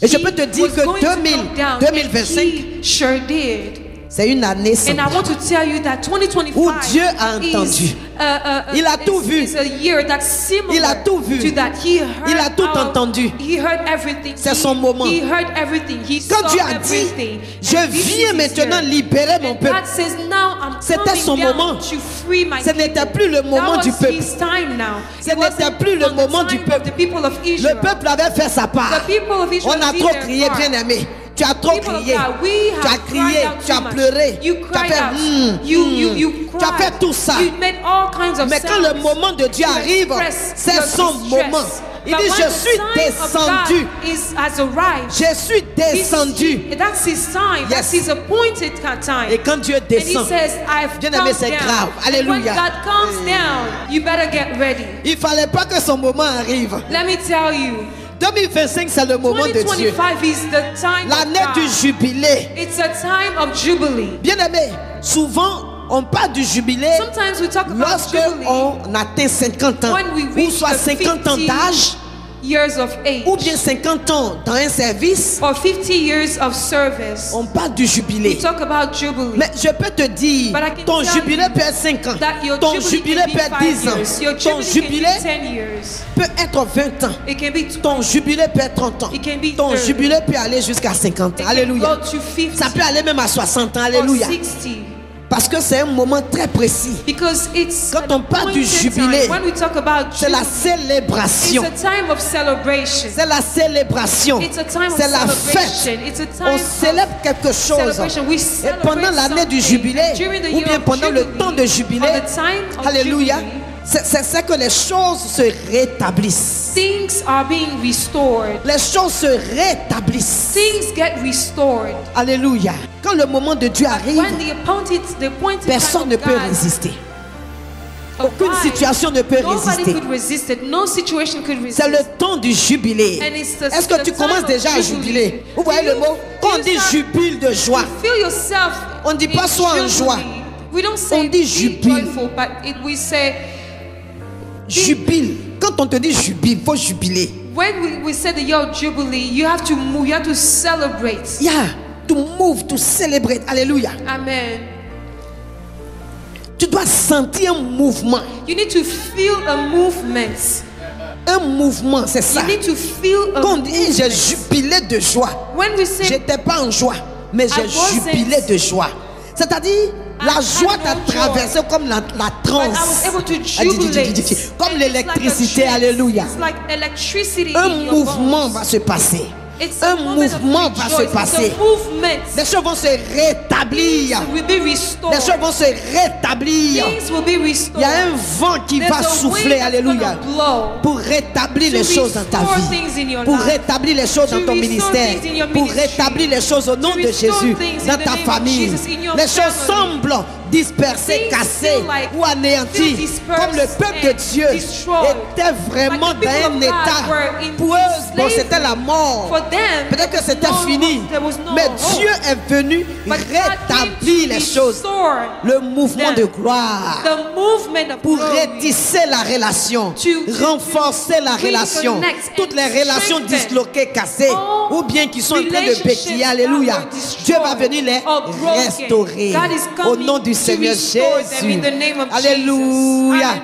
Et je peux te dire que 2025, c'est une année sans And I want to tell you that 2025 où Dieu a entendu. Il a tout vu. Il a tout vu. Il a tout entendu. C'est son moment. Quand Dieu a dit, je viens maintenant libérer mon peuple, c'était son moment. Ce n'était plus le moment du peuple. Ce n'était plus le moment du peuple. Le peuple avait fait sa part. On a trop crié, bien aimé. Tu as trop crié, tu as crié, tu as pleuré, tu as fait tout ça. Mais quand le moment de Dieu arrive, c'est son moment. Il dit, je suis descendu. Je suis descendu. Yes. Et quand Dieu descend, bien aimé, c'est grave. Alléluia. Il ne fallait pas que son moment arrive. Let me tell you. 2025, c'est le moment de Dieu. L'année du jubilé. Bien aimé, souvent on parle du jubilé lorsque on atteint 50 ans ou soit 50 ans d'âge, ou bien 50 ans dans un service, or 50 years of service. On parle du jubilé. We talk about jubilee. Mais je peux te dire, ton jubilé peut être 5 ans, ton jubilé peut être 10 ans, ton jubilé peut être 20 ans, ton jubilé peut être 30 ans, ton jubilé peut aller jusqu'à 50 ans. Alléluia. Ça peut aller même à 60 ans. Alléluia. Parce que c'est un moment très précis. Quand on parle du jubilé, c'est la célébration. C'est la célébration. C'est la fête. On célèbre quelque chose. Et pendant l'année du jubilé, ou bien pendant le temps de jubilé, alléluia, c'est que les choses se rétablissent. Things are being restored. Les choses se rétablissent. Things get restored. Alléluia. Quand le moment de Dieu arrive, personne ne peut résister. Aucune situation ne peut résister. C'est le temps du jubilé. Est-ce que tu commences déjà à jubiler? Vous voyez le mot? Quand on dit jubile de joie, on ne dit pas sois en joie. On dit jubile. Jubile. Quand on te dit jubile, il faut jubiler. When we say the year of jubilee, you have to move, you have to celebrate. Yeah, to move, to celebrate. Alléluia. Amen. Tu dois sentir un mouvement. You need to feel a movement. Un mouvement, c'est ça. You need to feel a Quand on dit j'ai jubilé de joie, j'étais pas en joie, mais j'ai jubilé de joie. C'est-à-dire, la joie t'a traversé comme la transe, comme l'électricité. Alléluia. Un mouvement va se passer. Un mouvement va se passer. Les choses vont se rétablir. Les choses vont se rétablir. Il y a un vent qui va souffler, alléluia, pour rétablir les choses dans ta vie, pour rétablir les choses dans ton ministère, pour rétablir les choses au nom de Jésus dans ta famille. Les choses semblent dispersées, cassées ou anéanties, comme le peuple de Dieu était vraiment dans un état. Pour eux, bon, c'était la mort. Peut-être que c'était fini, mais Dieu est venu rétablir les choses. Le mouvement de gloire pour rétisser la relation, renforcer la relation. Toutes les relations disloquées, cassées, ou bien qui sont en train de pétiller, alléluia, Dieu va venir les restaurer au nom du Seigneur Jésus. Alléluia.